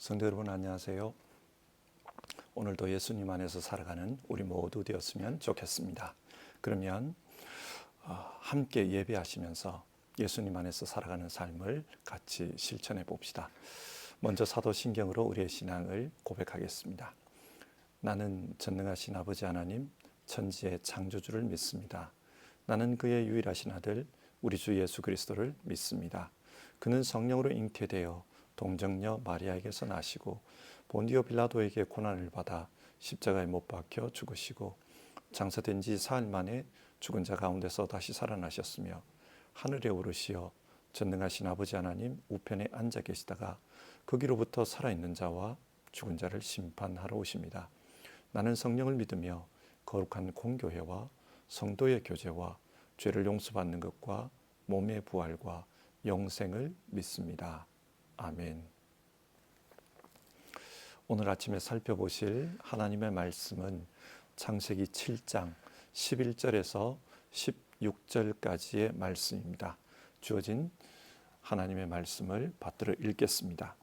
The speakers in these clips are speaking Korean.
성도 여러분 안녕하세요. 오늘도 예수님 안에서 살아가는 우리 모두 되었으면 좋겠습니다. 그러면 함께 예배하시면서 예수님 안에서 살아가는 삶을 같이 실천해 봅시다. 먼저 사도신경으로 우리의 신앙을 고백하겠습니다. 나는 전능하신 아버지 하나님 천지의 창조주를 믿습니다. 나는 그의 유일하신 아들 우리 주 예수 그리스도를 믿습니다. 그는 성령으로 잉태되어 동정녀 마리아에게서 나시고 본디오 빌라도에게 고난을 받아 십자가에 못 박혀 죽으시고 장사된 지 사흘 만에 죽은 자 가운데서 다시 살아나셨으며 하늘에 오르시어 전능하신 아버지 하나님 우편에 앉아 계시다가 거기로부터 살아있는 자와 죽은 자를 심판하러 오십니다. 나는 성령을 믿으며 거룩한 공교회와 성도의 교제와 죄를 용서받는 것과 몸의 부활과 영생을 믿습니다. 아멘. 오늘 아침에 살펴보실 하나님의 말씀은 창세기 7장 11절에서 16절까지의 말씀입니다. 주어진 하나님의 말씀을 받들어 읽겠습니다.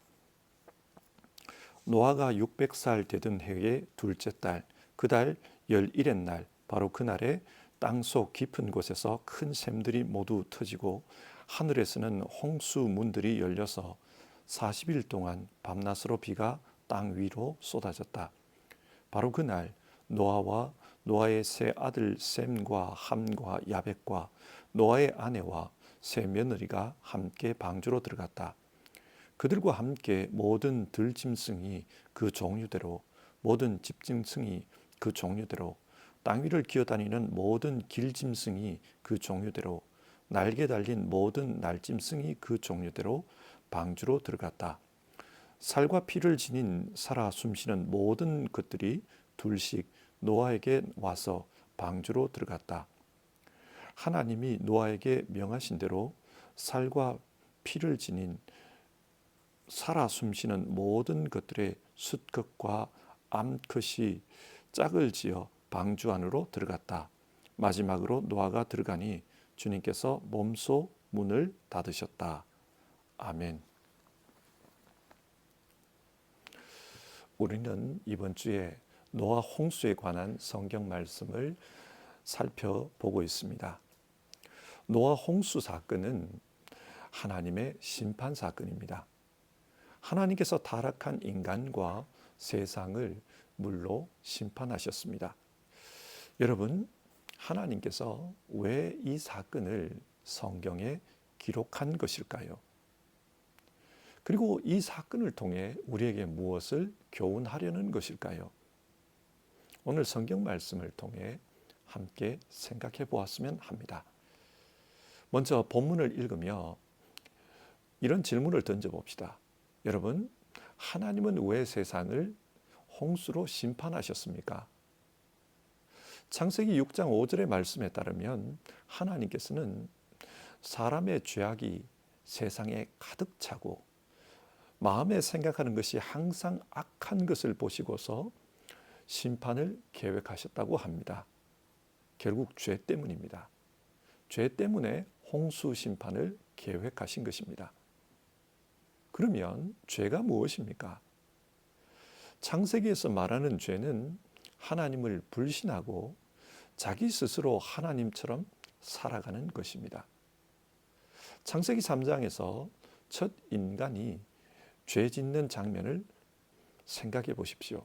노아가 600살 되던 해의 둘째 달, 그 달 11의 날, 바로 그날에 땅속 깊은 곳에서 큰 샘들이 모두 터지고 하늘에서는 홍수문들이 열려서 40일 동안 밤낮으로 비가 땅 위로 쏟아졌다. 바로 그날 노아와 노아의 세 아들 셈과 함과 야벳과 노아의 아내와 세 며느리가 함께 방주로 들어갔다. 그들과 함께 모든 들짐승이 그 종류대로, 모든 집짐승이 그 종류대로, 땅 위를 기어다니는 모든 길짐승이 그 종류대로, 날개 달린 모든 날짐승이 그 종류대로 방주로 들어갔다. 살과 피를 지닌 살아 숨쉬는 모든 것들이 둘씩 노아에게 와서 방주로 들어갔다. 하나님이 노아에게 명하신 대로 살과 피를 지닌 살아 숨쉬는 모든 것들의 숫것과 암컷이 짝을 지어 방주 안으로 들어갔다. 마지막으로 노아가 들어가니 주님께서 몸소 문을 닫으셨다. 아멘. 우리는 이번 주에 노아 홍수에 관한 성경 말씀을 살펴보고 있습니다. 노아 홍수 사건은 하나님의 심판 사건입니다. 하나님께서 타락한 인간과 세상을 물로 심판하셨습니다. 여러분, 하나님께서 왜 이 사건을 성경에 기록한 것일까요? 그리고 이 사건을 통해 우리에게 무엇을 교훈하려는 것일까요? 오늘 성경 말씀을 통해 함께 생각해 보았으면 합니다. 먼저 본문을 읽으며 이런 질문을 던져봅시다. 여러분, 하나님은 왜 세상을 홍수로 심판하셨습니까? 창세기 6장 5절의 말씀에 따르면 하나님께서는 사람의 죄악이 세상에 가득 차고 마음에 생각하는 것이 항상 악한 것을 보시고서 심판을 계획하셨다고 합니다. 결국 죄 때문입니다. 죄 때문에 홍수 심판을 계획하신 것입니다. 그러면 죄가 무엇입니까? 창세기에서 말하는 죄는 하나님을 불신하고 자기 스스로 하나님처럼 살아가는 것입니다. 창세기 3장에서 첫 인간이 죄 짓는 장면을 생각해 보십시오.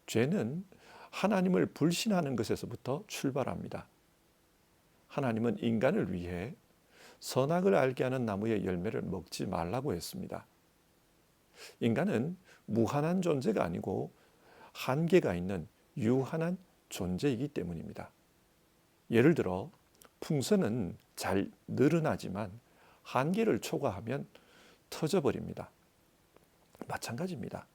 죄는 하나님을 불신하는 것에서부터 출발합니다. 하나님은 인간을 위해 선악을 알게 하는 나무의 열매를 먹지 말라고 했습니다. 인간은 무한한 존재가 아니고 한계가 있는 유한한 존재이기 때문입니다. 예를 들어 풍선은 잘 늘어나지만 한계를 초과하면 터져버립니다. 마찬가지입니다.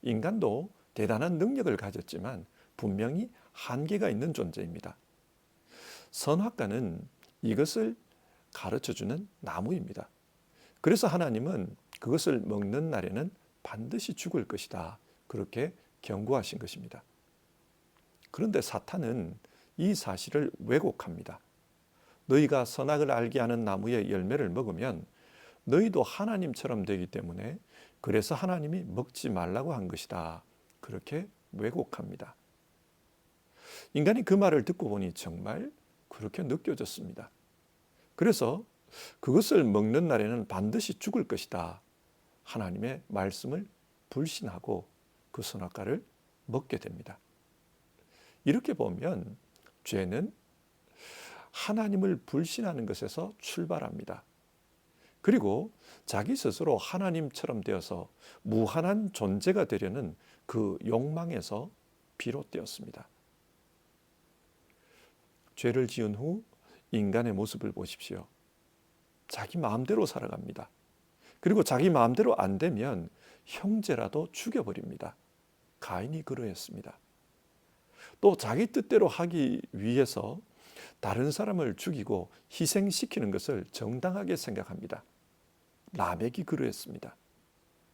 인간도 대단한 능력을 가졌지만 분명히 한계가 있는 존재입니다. 선악과는 이것을 가르쳐주는 나무입니다. 그래서 하나님은 그것을 먹는 날에는 반드시 죽을 것이다. 그렇게 경고하신 것입니다. 그런데 사탄은 이 사실을 왜곡합니다. 너희가 선악을 알게 하는 나무의 열매를 먹으면 너희도 하나님처럼 되기 때문에 그래서 하나님이 먹지 말라고 한 것이다. 그렇게 왜곡합니다. 인간이 그 말을 듣고 보니 정말 그렇게 느껴졌습니다. 그래서 그것을 먹는 날에는 반드시 죽을 것이다. 하나님의 말씀을 불신하고 그 선악과를 먹게 됩니다. 이렇게 보면 죄는 하나님을 불신하는 것에서 출발합니다. 그리고 자기 스스로 하나님처럼 되어서 무한한 존재가 되려는 그 욕망에서 비롯되었습니다. 죄를 지은 후 인간의 모습을 보십시오. 자기 마음대로 살아갑니다. 그리고 자기 마음대로 안 되면 형제라도 죽여버립니다. 가인이 그러했습니다. 또 자기 뜻대로 하기 위해서 다른 사람을 죽이고 희생시키는 것을 정당하게 생각합니다. 라멕이 그러했습니다.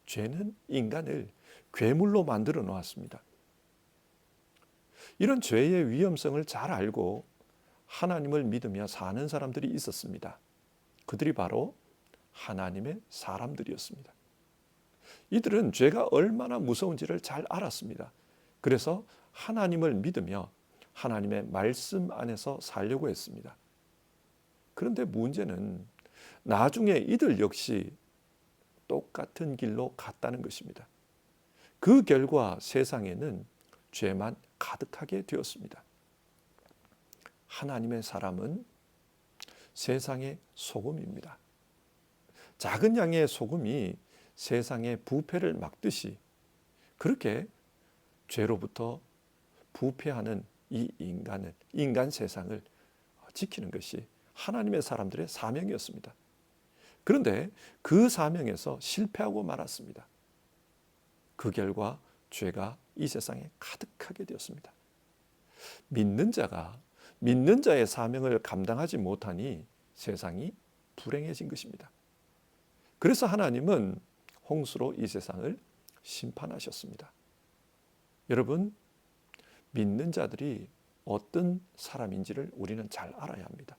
죄는 인간을 괴물로 만들어 놓았습니다. 이런 죄의 위험성을 잘 알고 하나님을 믿으며 사는 사람들이 있었습니다. 그들이 바로 하나님의 사람들이었습니다. 이들은 죄가 얼마나 무서운지를 잘 알았습니다. 그래서 하나님을 믿으며 하나님의 말씀 안에서 살려고 했습니다. 그런데 문제는 나중에 이들 역시 똑같은 길로 갔다는 것입니다. 그 결과 세상에는 죄만 가득하게 되었습니다. 하나님의 사람은 세상의 소금입니다. 작은 양의 소금이 세상의 부패를 막듯이 그렇게 죄로부터 부패하는 이 인간 세상을 지키는 것이 하나님의 사람들의 사명이었습니다. 그런데 그 사명에서 실패하고 말았습니다. 그 결과 죄가 이 세상에 가득하게 되었습니다. 믿는 자가 믿는 자의 사명을 감당하지 못하니 세상이 불행해진 것입니다. 그래서 하나님은 홍수로 이 세상을 심판하셨습니다. 여러분, 믿는 자들이 어떤 사람인지를 우리는 잘 알아야 합니다.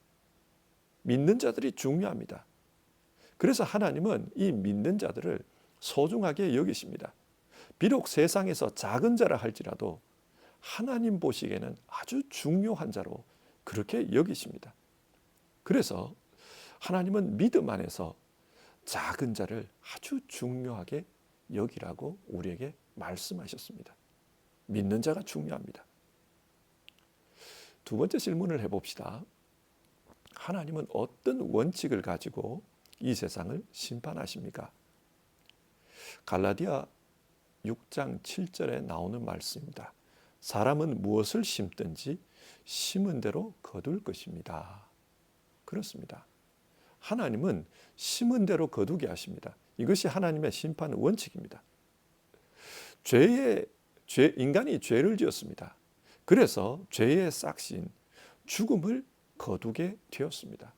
믿는 자들이 중요합니다. 그래서 하나님은 이 믿는 자들을 소중하게 여기십니다. 비록 세상에서 작은 자라 할지라도 하나님 보시기에는 아주 중요한 자로 그렇게 여기십니다. 그래서 하나님은 믿음 안에서 작은 자를 아주 중요하게 여기라고 우리에게 말씀하셨습니다. 믿는 자가 중요합니다. 두 번째 질문을 해봅시다. 하나님은 어떤 원칙을 가지고 이 세상을 심판하십니까? 갈라디아 6장 7절에 나오는 말씀입니다. 사람은 무엇을 심든지 심은 대로 거둘 것입니다. 그렇습니다. 하나님은 심은 대로 거두게 하십니다. 이것이 하나님의 심판 원칙입니다. 인간이 죄를 지었습니다. 그래서 죄의 싹신 죽음을 거두게 되었습니다.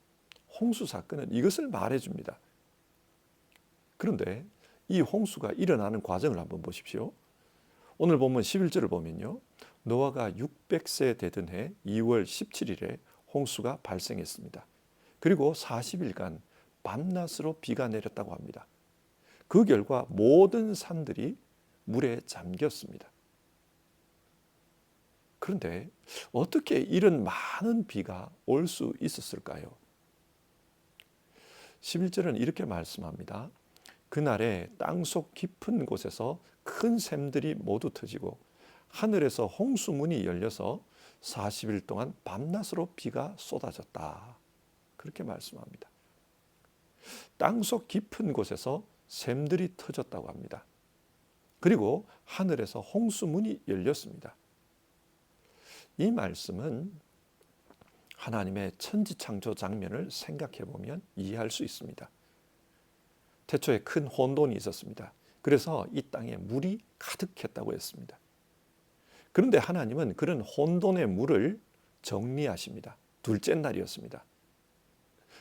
홍수 사건은 이것을 말해줍니다. 그런데 이 홍수가 일어나는 과정을 한번 보십시오. 오늘 본문 11절을 보면요. 노아가 600세 되던 해 2월 17일에 홍수가 발생했습니다. 그리고 40일간 밤낮으로 비가 내렸다고 합니다. 그 결과 모든 산들이 물에 잠겼습니다. 그런데 어떻게 이런 많은 비가 올 수 있었을까요? 11절은 이렇게 말씀합니다. 그날에 땅속 깊은 곳에서 큰 샘들이 모두 터지고 하늘에서 홍수문이 열려서 40일 동안 밤낮으로 비가 쏟아졌다. 그렇게 말씀합니다. 땅속 깊은 곳에서 샘들이 터졌다고 합니다. 그리고 하늘에서 홍수문이 열렸습니다. 이 말씀은 하나님의 천지창조 장면을 생각해 보면 이해할 수 있습니다. 태초에 큰 혼돈이 있었습니다. 그래서 이 땅에 물이 가득했다고 했습니다. 그런데 하나님은 그런 혼돈의 물을 정리하십니다. 둘째 날이었습니다.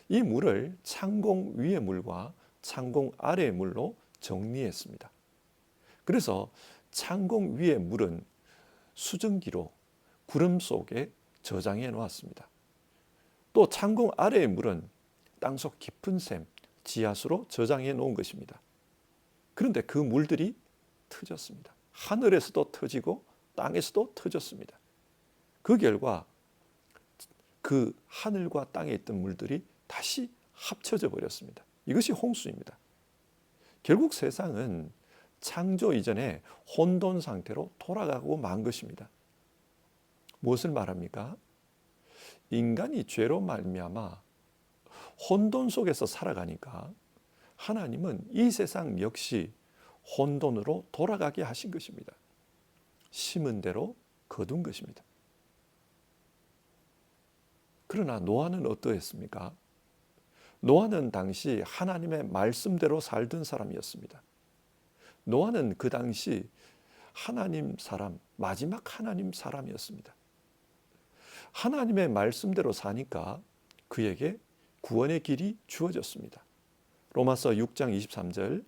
이 물을 창공 위의 물과 창공 아래의 물로 정리했습니다. 그래서 창공 위의 물은 수증기로 구름 속에 저장해 놓았습니다. 또 창공 아래의 물은 땅속 깊은 샘, 지하수로 저장해 놓은 것입니다. 그런데 그 물들이 터졌습니다. 하늘에서도 터지고 땅에서도 터졌습니다. 그 결과 그 하늘과 땅에 있던 물들이 다시 합쳐져 버렸습니다. 이것이 홍수입니다. 결국 세상은 창조 이전에 혼돈 상태로 돌아가고 만 것입니다. 무엇을 말합니까? 인간이 죄로 말미암아 혼돈 속에서 살아가니까 하나님은 이 세상 역시 혼돈으로 돌아가게 하신 것입니다. 심은 대로 거둔 것입니다. 그러나 노아는 어떠했습니까? 노아는 당시 하나님의 말씀대로 살던 사람이었습니다. 노아는 그 당시 하나님 사람, 마지막 하나님 사람이었습니다. 하나님의 말씀대로 사니까 그에게 구원의 길이 주어졌습니다. 로마서 6장 23절,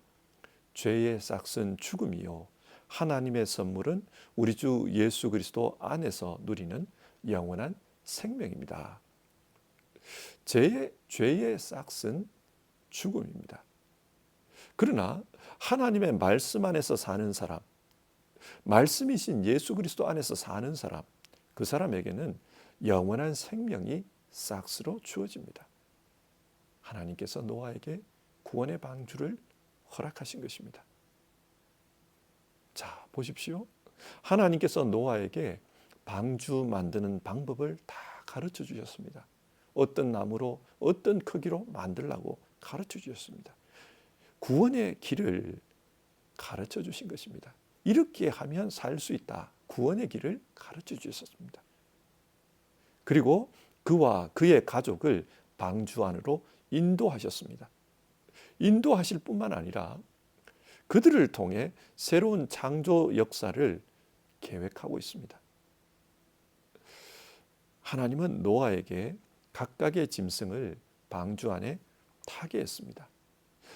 죄의 싹은 죽음이요 하나님의 선물은 우리 주 예수 그리스도 안에서 누리는 영원한 생명입니다. 죄의 싹은 죽음입니다. 그러나 하나님의 말씀 안에서 사는 사람, 말씀이신 예수 그리스도 안에서 사는 사람, 그 사람에게는 영원한 생명이 싹스로 주어집니다. 하나님께서 노아에게 구원의 방주를 허락하신 것입니다. 자, 보십시오. 하나님께서 노아에게 방주 만드는 방법을 다 가르쳐 주셨습니다. 어떤 나무로 어떤 크기로 만들라고 가르쳐 주셨습니다. 구원의 길을 가르쳐 주신 것입니다. 이렇게 하면 살 수 있다. 구원의 길을 가르쳐 주셨습니다. 그리고 그와 그의 가족을 방주 안으로 인도하셨습니다. 인도하실 뿐만 아니라 그들을 통해 새로운 창조 역사를 계획하고 있습니다. 하나님은 노아에게 각각의 짐승을 방주 안에 타게 했습니다.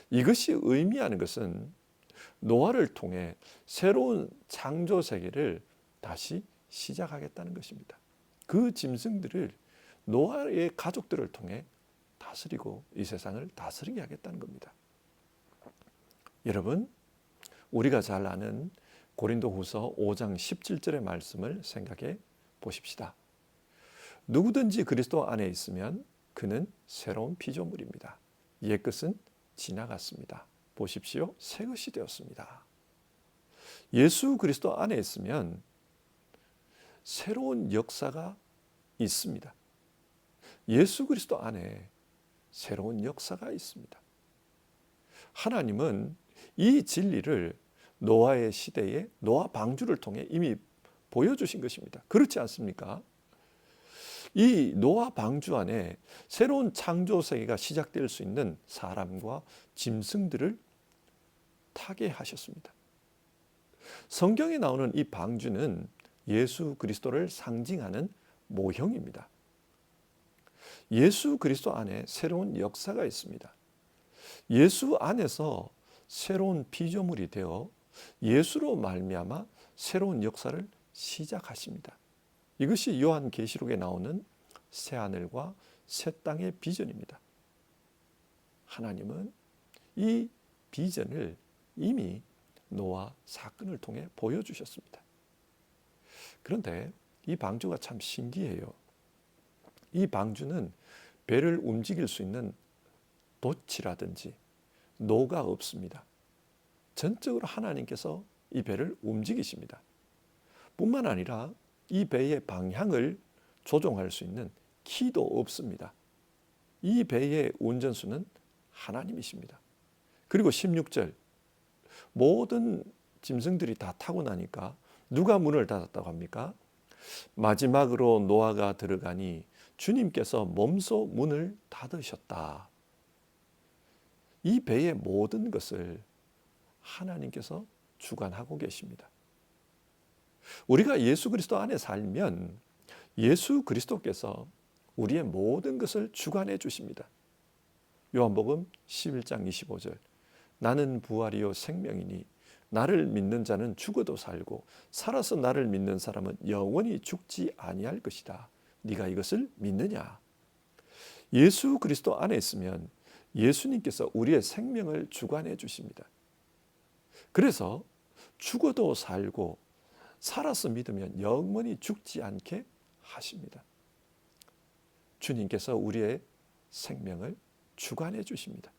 이것이 의미하는 것은 노아를 통해 새로운 창조 세계를 다시 시작하겠다는 것입니다. 그 짐승들을 노아의 가족들을 통해 다스리고 이 세상을 다스리게 하겠다는 겁니다. 여러분, 우리가 잘 아는 고린도후서 5장 17절의 말씀을 생각해 보십시다. 누구든지 그리스도 안에 있으면 그는 새로운 피조물입니다. 옛것은 지나갔습니다. 보십시오. 새 것이 되었습니다. 예수 그리스도 안에 있으면 새로운 역사가 있습니다. 예수 그리스도 안에 새로운 역사가 있습니다. 하나님은 이 진리를 노아의 시대에 노아 방주를 통해 이미 보여주신 것입니다. 그렇지 않습니까? 이 노아 방주 안에 새로운 창조 세계가 시작될 수 있는 사람과 짐승들을 타게 하셨습니다. 성경에 나오는 이 방주는 예수 그리스도를 상징하는 모형입니다. 예수 그리스도 안에 새로운 역사가 있습니다. 예수 안에서 새로운 피조물이 되어 예수로 말미암아 새로운 역사를 시작하십니다. 이것이 요한계시록에 나오는 새하늘과 새 땅의 비전입니다. 하나님은 이 비전을 이미 노아 사건을 통해 보여주셨습니다. 그런데 이 방주가 참 신기해요. 이 방주는 배를 움직일 수 있는 돛이라든지 노가 없습니다. 전적으로 하나님께서 이 배를 움직이십니다. 뿐만 아니라 이 배의 방향을 조종할 수 있는 키도 없습니다. 이 배의 운전수는 하나님이십니다. 그리고 16절, 모든 짐승들이 다 타고 나니까 누가 문을 닫았다고 합니까? 마지막으로 노아가 들어가니 주님께서 몸소 문을 닫으셨다. 이 배의 모든 것을 하나님께서 주관하고 계십니다. 우리가 예수 그리스도 안에 살면 예수 그리스도께서 우리의 모든 것을 주관해 주십니다. 요한복음 11장 25절, 나는 부활이요 생명이니 나를 믿는 자는 죽어도 살고 살아서 나를 믿는 사람은 영원히 죽지 아니할 것이다. 네가 이것을 믿느냐? 예수 그리스도 안에 있으면 예수님께서 우리의 생명을 주관해 주십니다. 그래서 죽어도 살고 살아서 믿으면 영원히 죽지 않게 하십니다. 주님께서 우리의 생명을 주관해 주십니다.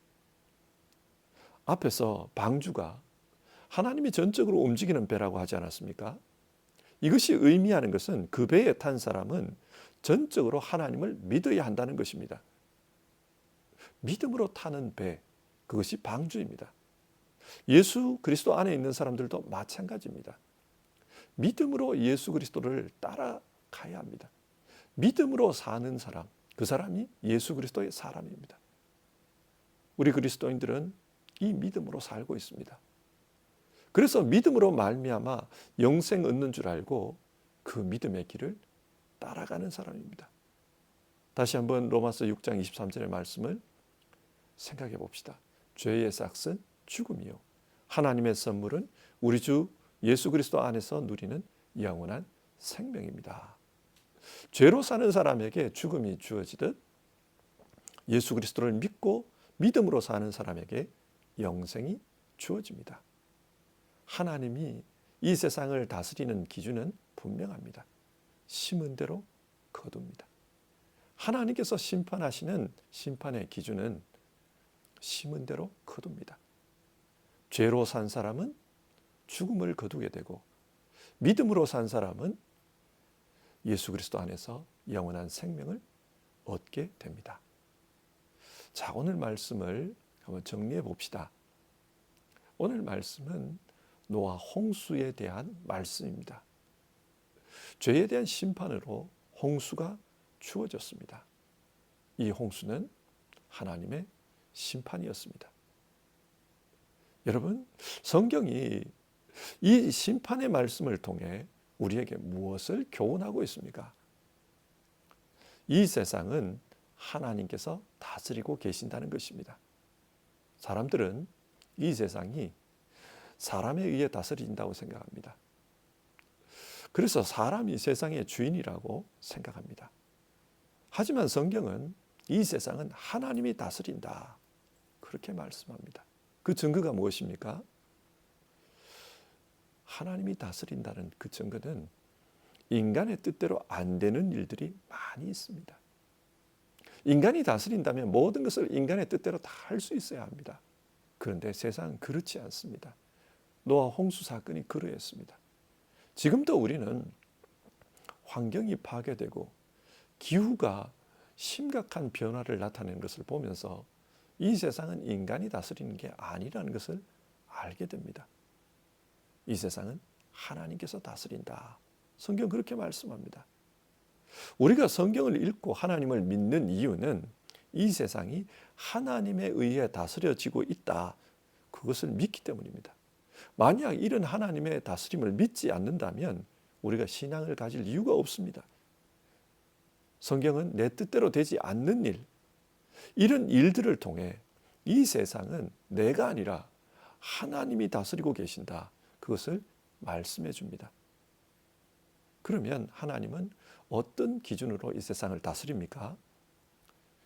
앞에서 방주가 하나님이 전적으로 움직이는 배라고 하지 않았습니까? 이것이 의미하는 것은 그 배에 탄 사람은 전적으로 하나님을 믿어야 한다는 것입니다. 믿음으로 타는 배, 그것이 방주입니다. 예수 그리스도 안에 있는 사람들도 마찬가지입니다. 믿음으로 예수 그리스도를 따라가야 합니다. 믿음으로 사는 사람, 그 사람이 예수 그리스도의 사람입니다. 우리 그리스도인들은 이 믿음으로 살고 있습니다. 그래서 믿음으로 말미암아 영생 얻는 줄 알고 그 믿음의 길을 따라가는 사람입니다. 다시 한번 로마서 6장 23절의 말씀을 생각해 봅시다. 죄의 삭은 죽음이요 하나님의 선물은 우리 주 예수 그리스도 안에서 누리는 영원한 생명입니다. 죄로 사는 사람에게 죽음이 주어지듯 예수 그리스도를 믿고 믿음으로 사는 사람에게 영생이 주어집니다. 하나님이 이 세상을 다스리는 기준은 분명합니다. 심은 대로 거둡니다. 하나님께서 심판하시는 심판의 기준은 심은 대로 거둡니다. 죄로 산 사람은 죽음을 거두게 되고 믿음으로 산 사람은 예수 그리스도 안에서 영원한 생명을 얻게 됩니다. 자, 오늘 말씀을 한번 정리해 봅시다. 오늘 말씀은 노아 홍수에 대한 말씀입니다. 죄에 대한 심판으로 홍수가 주어졌습니다. 이 홍수는 하나님의 심판이었습니다. 여러분, 성경이 이 심판의 말씀을 통해 우리에게 무엇을 교훈하고 있습니까? 이 세상은 하나님께서 다스리고 계신다는 것입니다. 사람들은 이 세상이 사람에 의해 다스린다고 생각합니다. 그래서 사람이 세상의 주인이라고 생각합니다. 하지만 성경은 이 세상은 하나님이 다스린다, 그렇게 말씀합니다. 그 증거가 무엇입니까? 하나님이 다스린다는 그 증거는 인간의 뜻대로 안 되는 일들이 많이 있습니다. 인간이 다스린다면 모든 것을 인간의 뜻대로 다 할 수 있어야 합니다. 그런데 세상은 그렇지 않습니다. 노아 홍수 사건이 그러했습니다. 지금도 우리는 환경이 파괴되고 기후가 심각한 변화를 나타내는 것을 보면서 이 세상은 인간이 다스리는 게 아니라는 것을 알게 됩니다. 이 세상은 하나님께서 다스린다. 성경 그렇게 말씀합니다. 우리가 성경을 읽고 하나님을 믿는 이유는 이 세상이 하나님에 의해 다스려지고 있다, 그것을 믿기 때문입니다. 만약 이런 하나님의 다스림을 믿지 않는다면 우리가 신앙을 가질 이유가 없습니다. 성경은 내 뜻대로 되지 않는 일, 이런 일들을 통해 이 세상은 내가 아니라 하나님이 다스리고 계신다, 그것을 말씀해 줍니다. 그러면 하나님은 어떤 기준으로 이 세상을 다스립니까?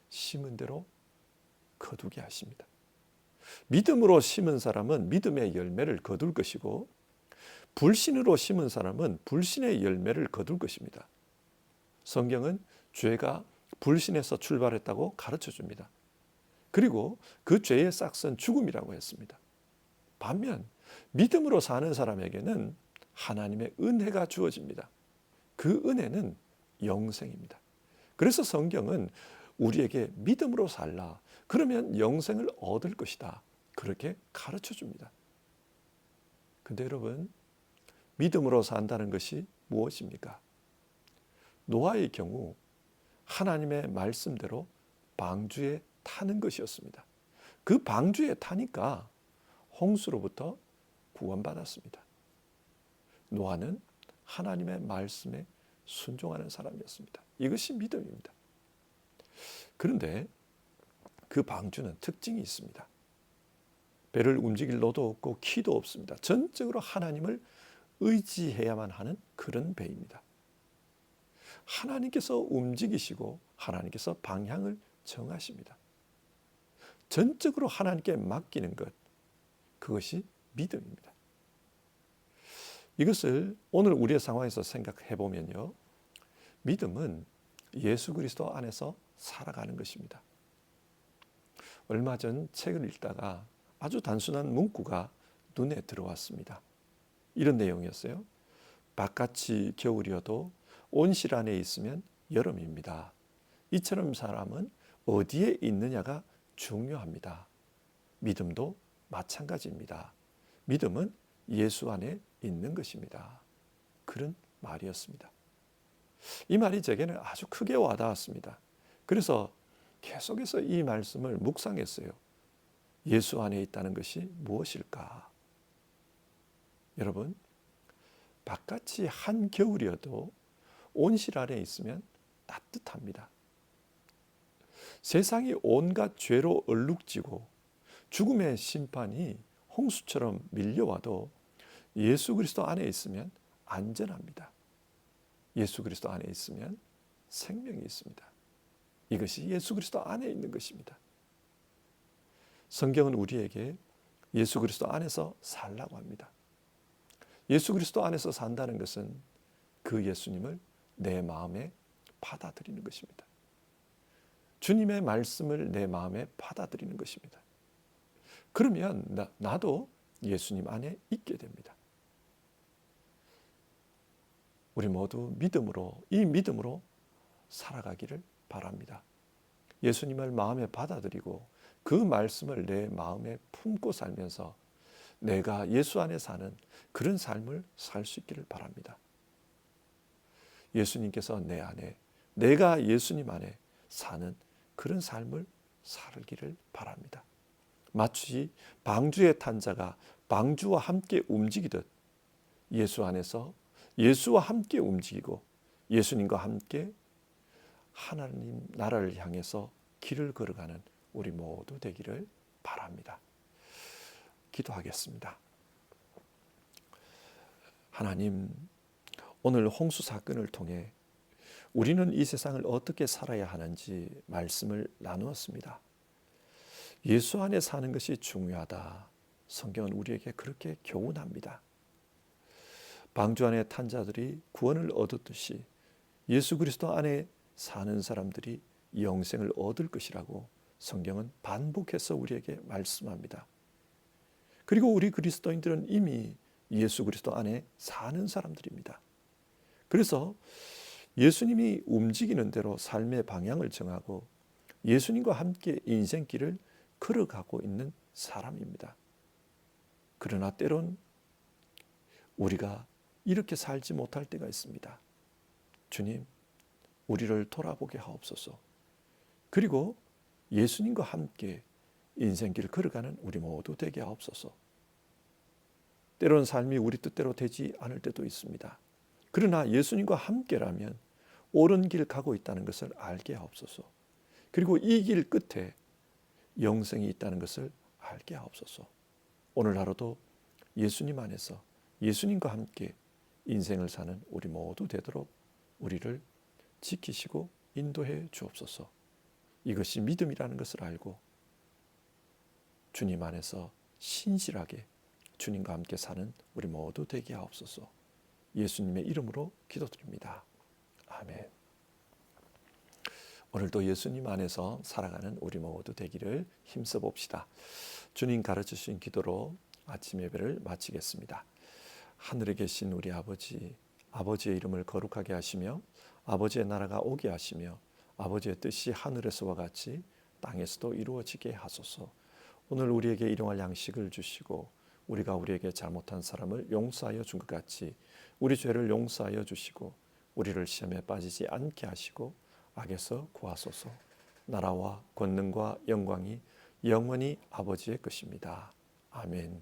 심은 대로 거두게 하십니다. 믿음으로 심은 사람은 믿음의 열매를 거둘 것이고 불신으로 심은 사람은 불신의 열매를 거둘 것입니다. 성경은 죄가 불신에서 출발했다고 가르쳐 줍니다. 그리고 그 죄의 싹은 죽음이라고 했습니다. 반면 믿음으로 사는 사람에게는 하나님의 은혜가 주어집니다. 그 은혜는 영생입니다. 그래서 성경은 우리에게 믿음으로 살라, 그러면 영생을 얻을 것이다, 그렇게 가르쳐 줍니다. 근데 여러분, 믿음으로 산다는 것이 무엇입니까? 노아의 경우 하나님의 말씀대로 방주에 타는 것이었습니다. 그 방주에 타니까 홍수로부터 구원받았습니다. 노아는 하나님의 말씀에 순종하는 사람이었습니다. 이것이 믿음입니다. 그런데 그 방주는 특징이 있습니다. 배를 움직일 노도 없고 키도 없습니다. 전적으로 하나님을 의지해야만 하는 그런 배입니다. 하나님께서 움직이시고 하나님께서 방향을 정하십니다. 전적으로 하나님께 맡기는 것, 그것이 믿음입니다. 이것을 오늘 우리의 상황에서 생각해 보면요, 믿음은 예수 그리스도 안에서 살아가는 것입니다. 얼마 전 책을 읽다가 아주 단순한 문구가 눈에 들어왔습니다. 이런 내용이었어요. 바깥이 겨울이어도 온실 안에 있으면 여름입니다. 이처럼 사람은 어디에 있느냐가 중요합니다. 믿음도 마찬가지입니다. 믿음은 예수 안에 있는 것입니다. 그런 말이었습니다. 이 말이 제게는 아주 크게 와닿았습니다. 그래서 계속해서 이 말씀을 묵상했어요. 예수 안에 있다는 것이 무엇일까? 여러분, 바깥이 한겨울이어도 온실 안에 있으면 따뜻합니다. 세상이 온갖 죄로 얼룩지고 죽음의 심판이 홍수처럼 밀려와도 예수 그리스도 안에 있으면 안전합니다. 예수 그리스도 안에 있으면 생명이 있습니다. 이것이 예수 그리스도 안에 있는 것입니다. 성경은 우리에게 예수 그리스도 안에서 살라고 합니다. 예수 그리스도 안에서 산다는 것은 그 예수님을 내 마음에 받아들이는 것입니다. 주님의 말씀을 내 마음에 받아들이는 것입니다. 그러면 나도 예수님 안에 있게 됩니다. 우리 모두 이 믿음으로 살아가기를 바랍니다. 예수님을 마음에 받아들이고 그 말씀을 내 마음에 품고 살면서 내가 예수 안에 사는 그런 삶을 살 수 있기를 바랍니다. 예수님께서 내 안에, 내가 예수님 안에 사는 그런 삶을 살기를 바랍니다. 마치 방주에 탄 자가 방주와 함께 움직이듯 예수 안에서 예수와 함께 움직이고 예수님과 함께 하나님 나라를 향해서 길을 걸어가는 우리 모두 되기를 바랍니다. 기도하겠습니다. 하나님, 오늘 홍수 사건을 통해 우리는 이 세상을 어떻게 살아야 하는지 말씀을 나누었습니다. 예수 안에 사는 것이 중요하다. 성경은 우리에게 그렇게 교훈합니다. 방주 안에 탄 자들이 구원을 얻었듯이 예수 그리스도 안에 사는 사람들이 영생을 얻을 것이라고 성경은 반복해서 우리에게 말씀합니다. 그리고 우리 그리스도인들은 이미 예수 그리스도 안에 사는 사람들입니다. 그래서 예수님이 움직이는 대로 삶의 방향을 정하고 예수님과 함께 인생길을 걸어가고 있는 사람입니다. 그러나 때론 우리가 이렇게 살지 못할 때가 있습니다. 주님, 우리를 돌아보게 하옵소서. 그리고 예수님과 함께 인생길을 걸어가는 우리 모두 되게 하옵소서. 때로는 삶이 우리 뜻대로 되지 않을 때도 있습니다. 그러나 예수님과 함께라면 옳은 길 가고 있다는 것을 알게 하옵소서. 그리고 이 길 끝에 영생이 있다는 것을 알게 하옵소서. 오늘 하루도 예수님 안에서 예수님과 함께 인생을 사는 우리 모두 되도록 우리를 지키시고 인도해 주옵소서. 이것이 믿음이라는 것을 알고 주님 안에서 신실하게 주님과 함께 사는 우리 모두 되게 하옵소서. 예수님의 이름으로 기도드립니다. 아멘. 오늘도 예수님 안에서 살아가는 우리 모두 되기를 힘써 봅시다. 주님 가르쳐 주신 기도로 아침 예배를 마치겠습니다. 하늘에 계신 우리 아버지, 아버지의 이름을 거룩하게 하시며 아버지의 나라가 오게 하시며 아버지의 뜻이 하늘에서와 같이 땅에서도 이루어지게 하소서. 오늘 우리에게 일용할 양식을 주시고 우리가 우리에게 잘못한 사람을 용서하여 준 것 같이 우리 죄를 용서하여 주시고 우리를 시험에 빠지지 않게 하시고 악에서 구하소서. 나라와 권능과 영광이 영원히 아버지의 것입니다. 아멘.